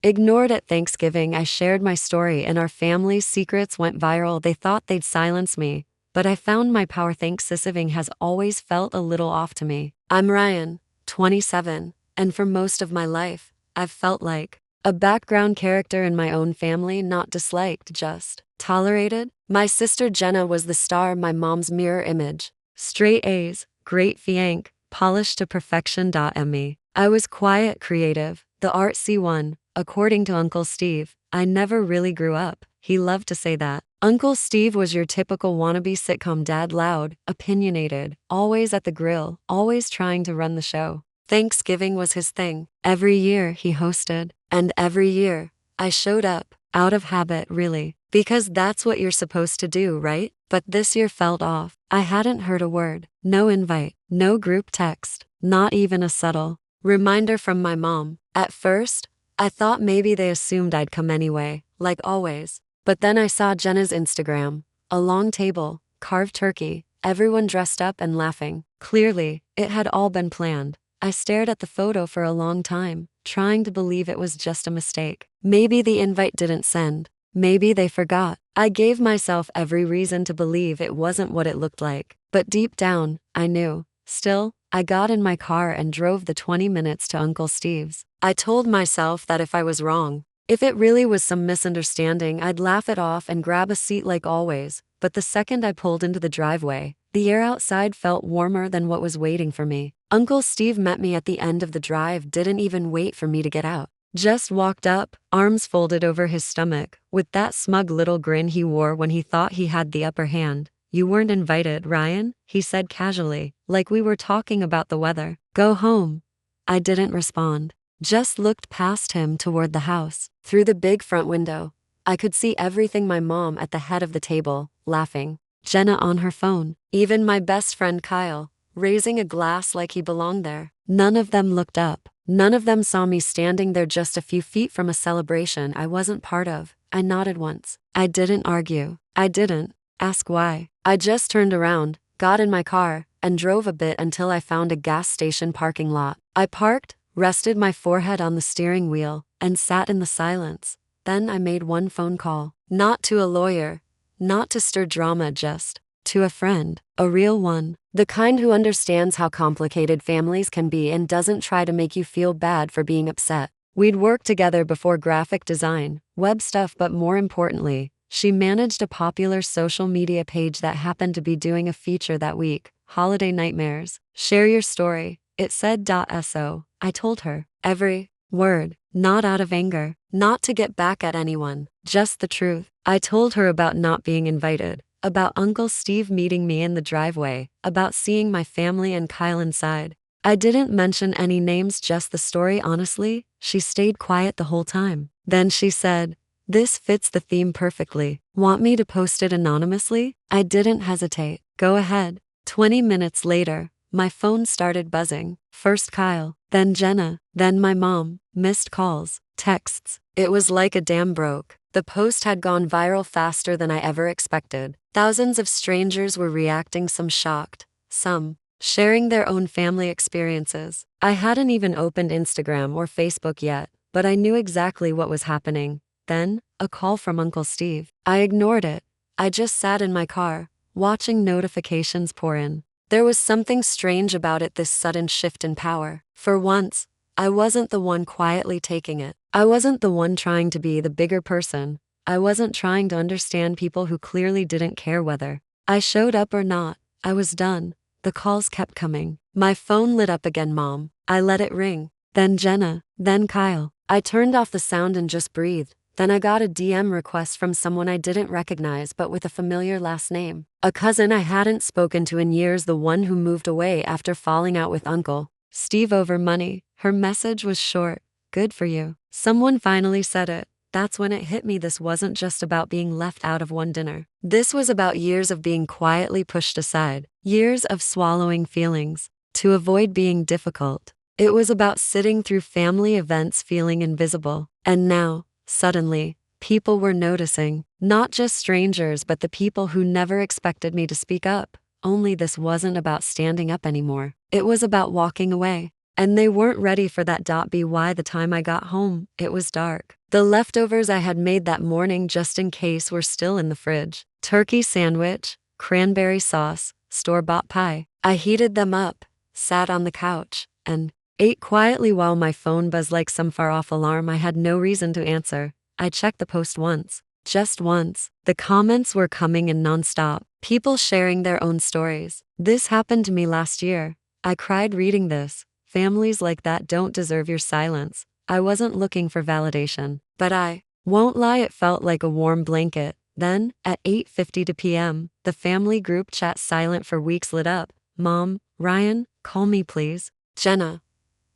Ignored at Thanksgiving, I shared my story and our family's secrets went viral. They thought they'd silence me, but I found my power. Thanksgiving has always felt a little off to me. I'm Ryan, 27, and for most of my life, I've felt like a background character in my own family, not disliked, just tolerated. My sister Jenna was the star, my mom's mirror image. Straight A's, great fiank, polished to perfection. Me. I was quiet, creative, the artsy one. According to Uncle Steve, I never really grew up. He loved to say that. Uncle Steve was your typical wannabe sitcom dad, loud, opinionated, always at the grill, always trying to run the show. Thanksgiving was his thing. Every year he hosted, and every year I showed up, out of habit really, because that's what you're supposed to do, right? But this year felt off. I hadn't heard a word, no invite, no group text, not even a subtle reminder from my mom. At first, I thought maybe they assumed I'd come anyway, like always. But then I saw Jenna's Instagram. A long table, carved turkey, everyone dressed up and laughing. Clearly, it had all been planned. I stared at the photo for a long time, trying to believe it was just a mistake. Maybe the invite didn't send. Maybe they forgot. I gave myself every reason to believe it wasn't what it looked like. But deep down, I knew. Still, I got in my car and drove the 20 minutes to Uncle Steve's. I told myself that if I was wrong, if it really was some misunderstanding, I'd laugh it off and grab a seat like always. But the second I pulled into the driveway, the air outside felt warmer than what was waiting for me. Uncle Steve met me at the end of the drive, didn't even wait for me to get out. Just walked up, arms folded over his stomach, with that smug little grin he wore when he thought he had the upper hand. You weren't invited, Ryan, he said casually, like we were talking about the weather. Go home. I didn't respond. Just looked past him toward the house. Through the big front window, I could see everything: my mom at the head of the table, laughing, Jenna on her phone, even my best friend Kyle, raising a glass like he belonged there. None of them looked up. None of them saw me standing there just a few feet from a celebration I wasn't part of. I nodded once. I didn't argue. I didn't ask why. I just turned around, got in my car, and drove a bit until I found a gas station parking lot. I parked, rested my forehead on the steering wheel, and sat in the silence. Then I made one phone call. Not to a lawyer, not to stir drama, just to a friend. A real one. The kind who understands how complicated families can be and doesn't try to make you feel bad for being upset. We'd worked together before: graphic design, web stuff, but more importantly, she managed a popular social media page that happened to be doing a feature that week. Holiday Nightmares. Share your story, it said. So, I told her. Every word, not out of anger, not to get back at anyone, just the truth. I told her about not being invited, about Uncle Steve meeting me in the driveway, about seeing my family and Kyle inside. I didn't mention any names, just the story. Honestly, she stayed quiet the whole time. Then she said, "This fits the theme perfectly. Want me to post it anonymously?" I didn't hesitate. Go ahead. 20 minutes later, my phone started buzzing. First Kyle, then Jenna, then my mom. Missed calls, texts. It was like a dam broke. The post had gone viral faster than I ever expected. Thousands of strangers were reacting, some shocked, some sharing their own family experiences. I hadn't even opened Instagram or Facebook yet, but I knew exactly what was happening. Then, a call from Uncle Steve. I ignored it. I just sat in my car, watching notifications pour in. There was something strange about it, this sudden shift in power. For once, I wasn't the one quietly taking it. I wasn't the one trying to be the bigger person. I wasn't trying to understand people who clearly didn't care whether I showed up or not. I was done. The calls kept coming. My phone lit up again. Mom. I let it ring. Then Jenna. Then Kyle. I turned off the sound and just breathed. Then I got a DM request from someone I didn't recognize but with a familiar last name. A cousin I hadn't spoken to in years, the one who moved away after falling out with Uncle Steve over money. Her message was short. Good for you. Someone finally said it. That's when it hit me. This wasn't just about being left out of one dinner. This was about years of being quietly pushed aside. Years of swallowing feelings to avoid being difficult. It was about sitting through family events feeling invisible. And now, suddenly, people were noticing. Not just strangers, but the people who never expected me to speak up. Only this wasn't about standing up anymore. It was about walking away. And they weren't ready for that. By the time I got home, it was dark. The leftovers I had made that morning just in case were still in the fridge. Turkey sandwich, cranberry sauce, store-bought pie. I heated them up, sat on the couch, and ate quietly while my phone buzzed like some far-off alarm I had no reason to answer. I checked the post once. Just once. The comments were coming in nonstop. People sharing their own stories. This happened to me last year. I cried reading this. Families like that don't deserve your silence. I wasn't looking for validation, but I won't lie, it felt like a warm blanket. Then, at 8:50 p.m., the family group chat silent for weeks lit up. Mom, Ryan, call me please. Jenna,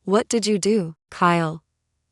what did you do? Kyle,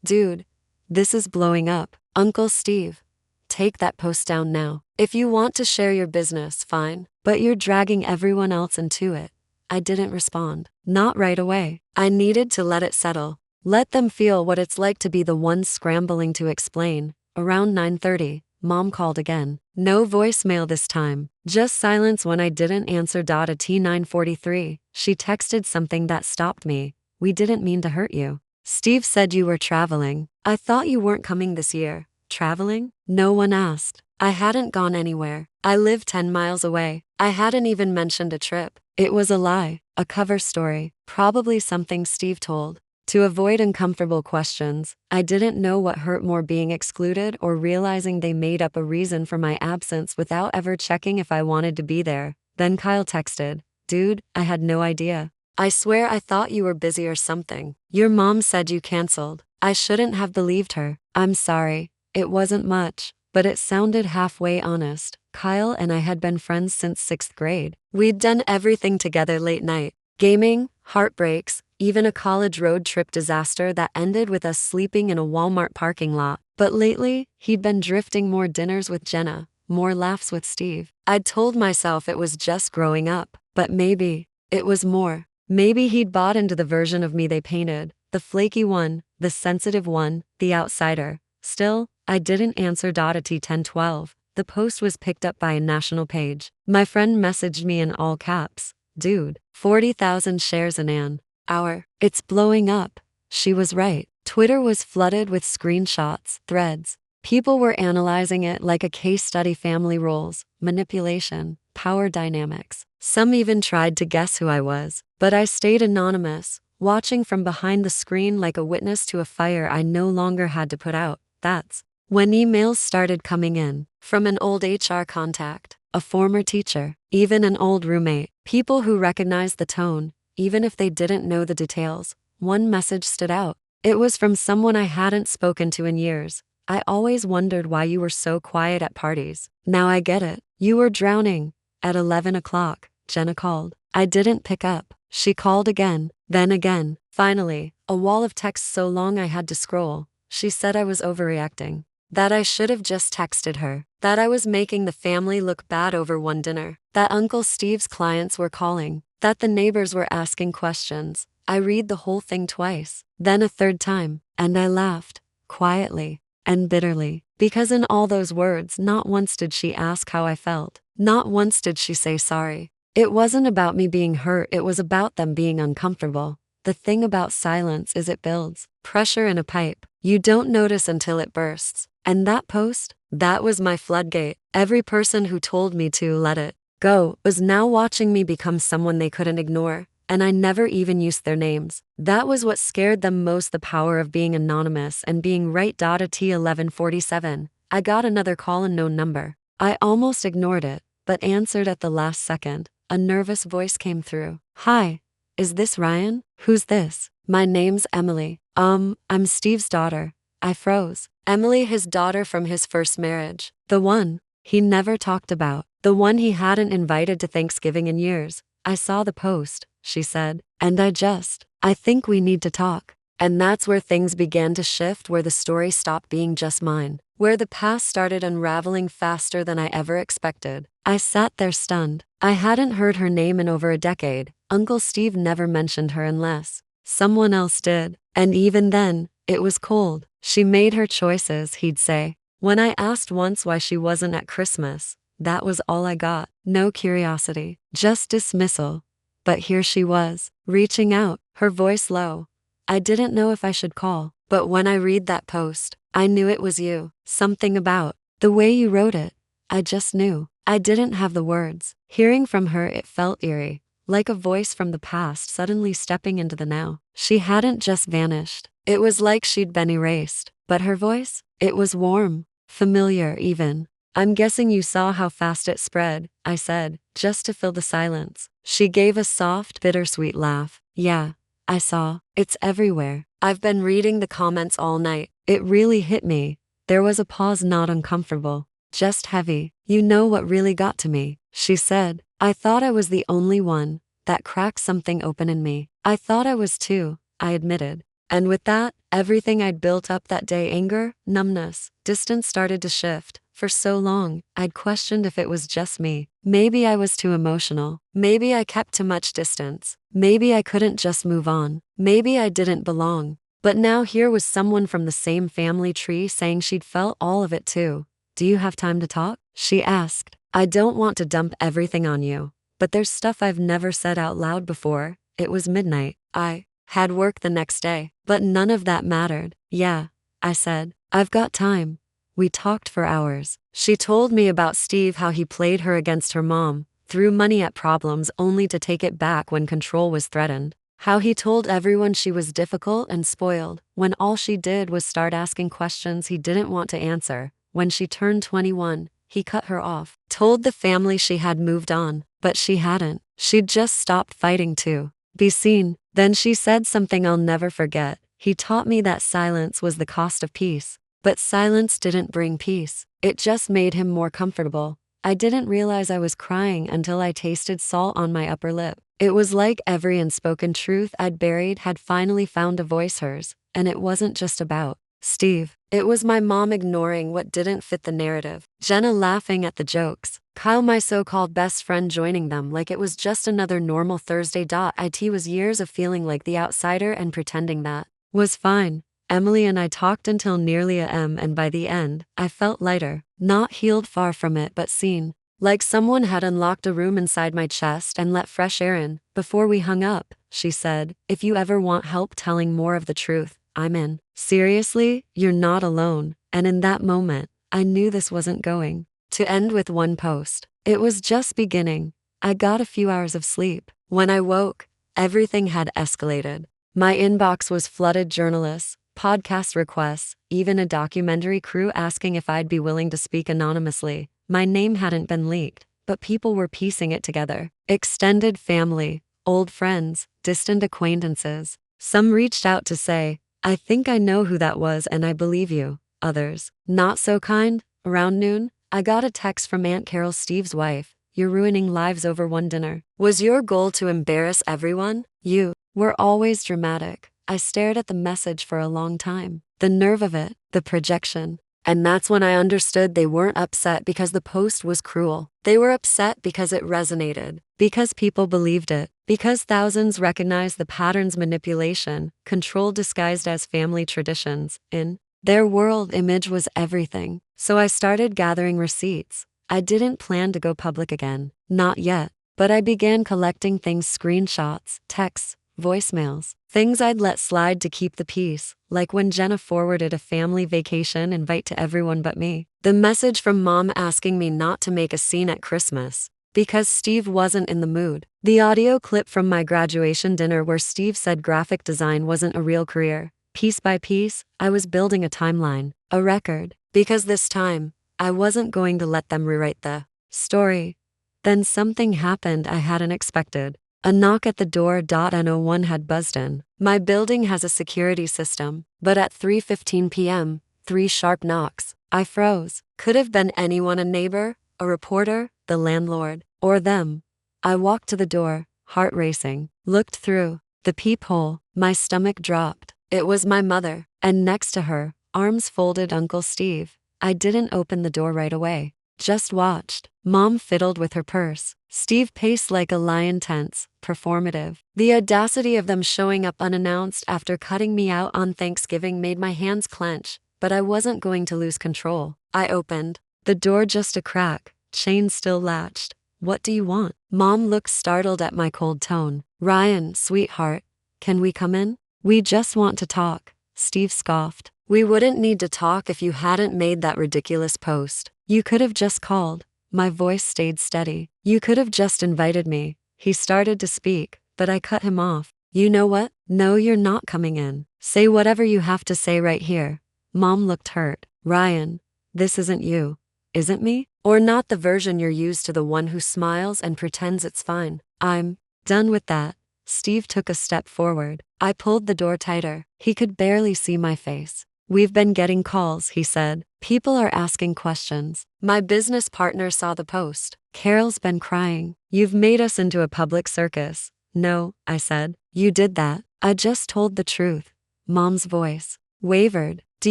dude, this is blowing up. Uncle Steve, take that post down now. If you want to share your business, fine, but you're dragging everyone else into it. I didn't respond. Not right away. I needed to let it settle. Let them feel what it's like to be the one scrambling to explain. Around 9:30, Mom called again. No voicemail this time. Just silence when I didn't answer. At 9:43, she texted something that stopped me. We didn't mean to hurt you. Steve said you were traveling. I thought you weren't coming this year. Traveling? No one asked. I hadn't gone anywhere. I live 10 miles away. I hadn't even mentioned a trip. It was a lie, a cover story, probably something Steve told. To avoid uncomfortable questions, I didn't know what hurt more, being excluded or realizing they made up a reason for my absence without ever checking if I wanted to be there. Then Kyle texted, dude, I had no idea. I swear I thought you were busy or something. Your mom said you canceled. I shouldn't have believed her. I'm sorry. It wasn't much, but it sounded halfway honest. Kyle and I had been friends since 6th grade. We'd done everything together: late night gaming, heartbreaks, even a college road trip disaster that ended with us sleeping in a Walmart parking lot. But lately, he'd been drifting: more dinners with Jenna, more laughs with Steve. I'd told myself it was just growing up, but maybe it was more. Maybe he'd bought into the version of me they painted, the flaky one, the sensitive one, the outsider. Still, I didn't answer. At 10:12, the post was picked up by a national page. My friend messaged me in all caps, dude, 40,000 shares in an hour. It's blowing up. She was right. Twitter was flooded with screenshots, threads. People were analyzing it like a case study: family roles, manipulation, power dynamics. Some even tried to guess who I was, but I stayed anonymous, watching from behind the screen like a witness to a fire I no longer had to put out. That's when emails started coming in, from an old HR contact, a former teacher, even an old roommate. People who recognized the tone, even if they didn't know the details. One message stood out. It was from someone I hadn't spoken to in years. I always wondered why you were so quiet at parties. Now I get it. You were drowning. At 11 o'clock, Jenna called. I didn't pick up. She called again, then again. Finally, a wall of texts so long I had to scroll. She said I was overreacting, that I should have just texted her, that I was making the family look bad over one dinner, that Uncle Steve's clients were calling, that the neighbors were asking questions. I read the whole thing twice, then a third time, and I laughed, quietly and bitterly, because in all those words not once did she ask how I felt. Not once did she say sorry. It wasn't about me being hurt, it was about them being uncomfortable. The thing about silence is it builds pressure in a pipe. You don't notice until it bursts. And that post, that was my floodgate. Every person who told me to let it go was now watching me become someone they couldn't ignore, and I never even used their names. That was what scared them most, the power of being anonymous and being right. At 11:47, I got another call, a known number. I almost ignored it, but answered at the last second. A nervous voice came through. Hi, is this Ryan? Who's this? My name's Emily. I'm Steve's daughter. I froze. Emily, his daughter from his first marriage. The one he never talked about. The one he hadn't invited to Thanksgiving in years. I saw the post, she said, and I think we need to talk. And that's where things began to shift, where the story stopped being just mine, where the past started unraveling faster than I ever expected. I sat there stunned. I hadn't heard her name in over a decade. Uncle Steve never mentioned her unless someone else did. And even then, it was cold. She made her choices, he'd say. When I asked once why she wasn't at Christmas, that was all I got. No curiosity, just dismissal. But here she was, reaching out, her voice low, I didn't know if I should call, but when I read that post, I knew it was you. Something about the way you wrote it. I just knew. I didn't have the words. Hearing from her, it felt eerie, like a voice from the past suddenly stepping into the now. She hadn't just vanished. It was like she'd been erased. But her voice? It was warm, familiar even. I'm guessing you saw how fast it spread, I said, just to fill the silence. She gave a soft, bittersweet laugh. Yeah, I saw. It's everywhere. I've been reading the comments all night. It really hit me. There was a pause, not uncomfortable, just heavy. You know what really got to me? She said. I thought I was the only one. That cracked something open in me. I thought I was too, I admitted. And with that, everything I'd built up that day, anger, numbness, distance, started to shift. For so long, I'd questioned if it was just me. Maybe I was too emotional. Maybe I kept too much distance. Maybe I couldn't just move on. Maybe I didn't belong. But now here was someone from the same family tree saying she'd felt all of it too. Do you have time to talk? She asked. I don't want to dump everything on you, but there's stuff I've never said out loud before. It was midnight. I had work the next day, but none of that mattered. Yeah, I said. I've got time. We talked for hours. She told me about Steve, how he played her against her mom, threw money at problems only to take it back when control was threatened. How he told everyone she was difficult and spoiled, when all she did was start asking questions he didn't want to answer. When she turned 21, he cut her off. Told the family she had moved on, but she hadn't. She'd just stopped fighting to be seen. Then she said something I'll never forget. He taught me that silence was the cost of peace. But silence didn't bring peace. It just made him more comfortable. I didn't realize I was crying until I tasted salt on my upper lip. It was like every unspoken truth I'd buried had finally found a voice, hers. And it wasn't just about Steve. It was my mom ignoring what didn't fit the narrative. Jenna laughing at the jokes. Kyle, my so-called best friend, joining them like it was just another normal Thursday. It was years of feeling like the outsider and pretending that was fine. Emily and I talked until nearly a.m. and by the end, I felt lighter. Not healed, far from it, but seen. Like someone had unlocked a room inside my chest and let fresh air in. Before we hung up, she said, if you ever want help telling more of the truth, I'm in. Seriously, you're not alone. And in that moment, I knew this wasn't going to end with one post. It was just beginning. I got a few hours of sleep. When I woke, everything had escalated. My inbox was flooded: journalists, podcast requests, even a documentary crew asking if I'd be willing to speak anonymously. My name hadn't been leaked, but people were piecing it together. Extended family, old friends, distant acquaintances. Some reached out to say, I think I know who that was and I believe you. Others, not so kind. Around noon, I got a text from Aunt Carol, Steve's wife. You're ruining lives over one dinner. Was your goal to embarrass everyone? You were always dramatic. I stared at the message for a long time. The nerve of it, the projection. And that's when I understood they weren't upset because the post was cruel. They were upset because it resonated, because people believed it, because thousands recognized the patterns: manipulation, control disguised as family traditions. In their world, image was everything. So I started gathering receipts. I didn't plan to go public again, not yet, but I began collecting things: screenshots, texts, voicemails, things I'd let slide to keep the peace, like when Jenna forwarded a family vacation invite to everyone but me. The message from Mom asking me not to make a scene at Christmas because Steve wasn't in the mood. The audio clip from my graduation dinner where Steve said graphic design wasn't a real career. Piece by piece, I was building a timeline, a record, because this time, I wasn't going to let them rewrite the story. Then something happened I hadn't expected. A knock at the door. No one had buzzed in. My building has a security system, but at 3:15 p.m., 3 sharp knocks. I froze. Could have been anyone: a neighbor, a reporter, the landlord, or them. I walked to the door, heart racing, looked through the peephole. My stomach dropped. It was my mother, and next to her, arms folded, Uncle Steve. I didn't open the door right away. Just watched. Mom fiddled with her purse. Steve paced like a lion, tense, performative. The audacity of them showing up unannounced after cutting me out on Thanksgiving made my hands clench, but I wasn't going to lose control. I opened the door just a crack, chain still latched. What do you want? Mom looked startled at my cold tone. Ryan, sweetheart, can we come in? We just want to talk, Steve scoffed. We wouldn't need to talk if you hadn't made that ridiculous post. You could have just called. My voice stayed steady. You could have just invited me. He started to speak, but I cut him off. You know what? No, you're not coming in. Say whatever you have to say right here. Mom looked hurt. Ryan, this isn't you. Isn't me? Or not the version you're used to, the one who smiles and pretends it's fine. I'm done with that. Steve took a step forward. I pulled the door tighter. He could barely see my face. We've been getting calls, he said. People are asking questions. My business partner saw the post. Carol's been crying. You've made us into a public circus. No, I said. You did that. I just told the truth. Mom's voice wavered. Do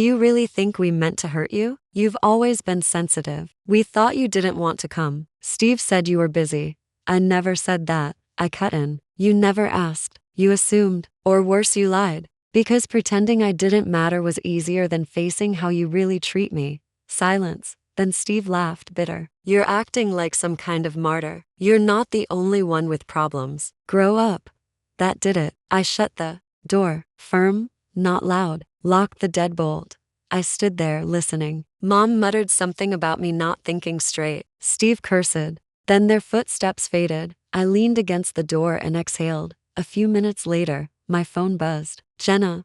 you really think we meant to hurt you? You've always been sensitive. We thought you didn't want to come. Steve said you were busy. I never said that. I cut in. You never asked. You assumed. Or worse, you lied. Because pretending I didn't matter was easier than facing how you really treat me. Silence. Then Steve laughed, bitter. You're acting like some kind of martyr. You're not the only one with problems. Grow up. That did it. I shut the door, firm, not loud, locked the deadbolt. I stood there, listening. Mom muttered something about me not thinking straight. Steve cursed. Then their footsteps faded. I leaned against the door and exhaled. A few minutes later, my phone buzzed. Jenna,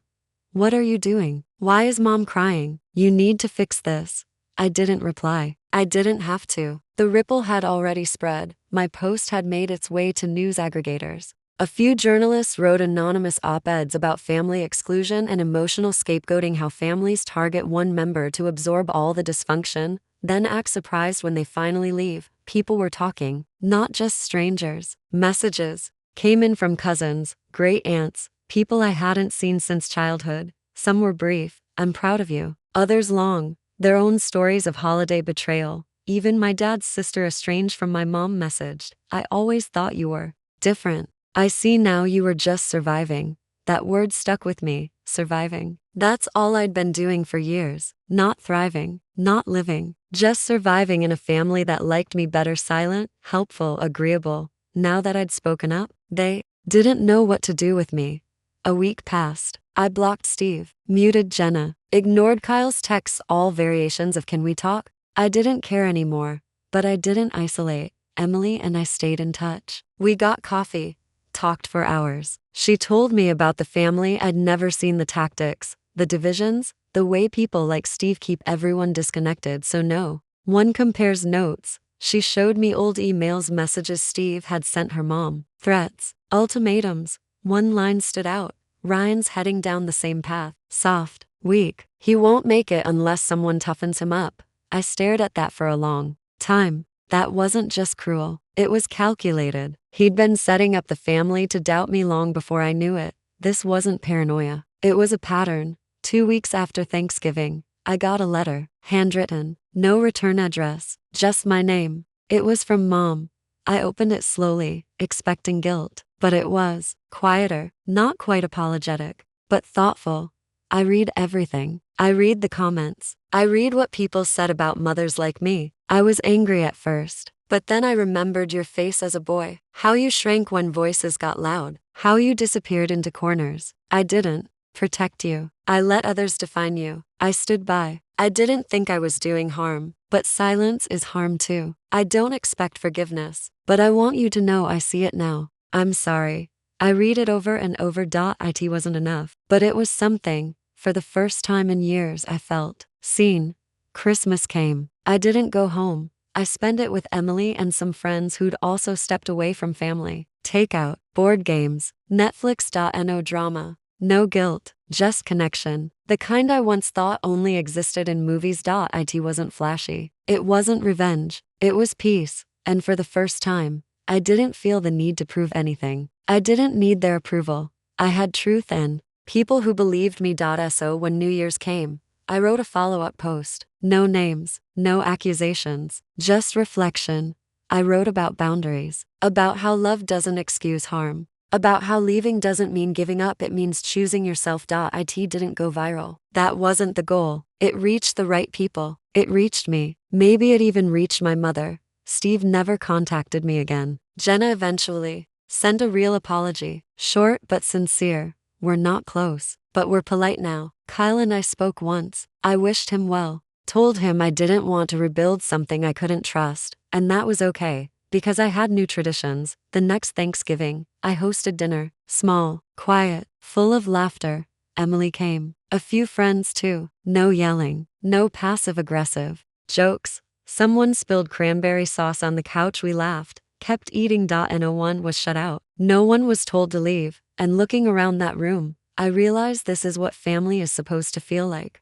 what are you doing? Why is Mom crying? You need to fix this. I didn't reply. I didn't have to. The ripple had already spread. My post had made its way to news aggregators. A few journalists wrote anonymous op-eds about family exclusion and emotional scapegoating, how families target one member to absorb all the dysfunction, then act surprised when they finally leave. People were talking, not just strangers. Messages came in from cousins, great aunts, people I hadn't seen since childhood. Some were brief, I'm proud of you. Others long, their own stories of holiday betrayal. Even my dad's sister, estranged from my mom, messaged, I always thought you were different. I see now you were just surviving. That word stuck with me, surviving. That's all I'd been doing for years. Not thriving, not living, just surviving in a family that liked me better, silent, helpful, agreeable. Now that I'd spoken up, they didn't know what to do with me. A week passed. I blocked Steve, muted Jenna, ignored Kyle's texts, all variations of can we talk? I didn't care anymore, but I didn't isolate. Emily and I stayed in touch. We got coffee, talked for hours. She told me about the family I'd never seen, the tactics, the divisions, the way people like Steve keep everyone disconnected so no one compares notes. She showed me old emails, messages Steve had sent her mom, threats, ultimatums. One line stood out. Ryan's heading down the same path. Soft, weak. He won't make it unless someone toughens him up. I stared at that for a long time. That wasn't just cruel. It was calculated. He'd been setting up the family to doubt me long before I knew it. This wasn't paranoia. It was a pattern. 2 weeks after Thanksgiving, I got a letter, handwritten, no return address, just my name. It was from Mom. I opened it slowly, expecting guilt, but it was quieter, not quite apologetic, but thoughtful. I read everything. I read the comments. I read what people said about mothers like me. I was angry at first, but then I remembered your face as a boy, how you shrank when voices got loud, how you disappeared into corners. I didn't protect you. I let others define you. I stood by. I didn't think I was doing harm, but silence is harm too. I don't expect forgiveness, but I want you to know I see it now. I'm sorry. I read it over and over. It wasn't enough, but it was something. For the first time in years, I felt seen. Christmas came. I didn't go home. I spent it with Emily and some friends who'd also stepped away from family. Takeout, board games, Netflix. No drama. No guilt, just connection. The kind I once thought only existed in movies. It wasn't flashy. It wasn't revenge. It was peace. And for the first time, I didn't feel the need to prove anything. I didn't need their approval. I had truth and people who believed me. So when New Year's came, I wrote a follow-up post. No names, no accusations, just reflection. I wrote about boundaries, about how love doesn't excuse harm, about how leaving doesn't mean giving up, it means choosing yourself. It didn't go viral. That wasn't the goal. It reached the right people. It reached me. Maybe it even reached my mother. Steve never contacted me again. Jenna eventually sent a real apology, short but sincere. We're not close, but we're polite now. Kyle and I spoke once. I wished him well, told him I didn't want to rebuild something I couldn't trust, and that was okay, because I had new traditions. The next Thanksgiving, I hosted dinner. Small, quiet, full of laughter. Emily came. A few friends too. No yelling, no passive aggressive jokes. Someone spilled cranberry sauce on the couch. We laughed, kept eating. And no one was shut out. No one was told to leave. And looking around that room, I realized this is what family is supposed to feel like.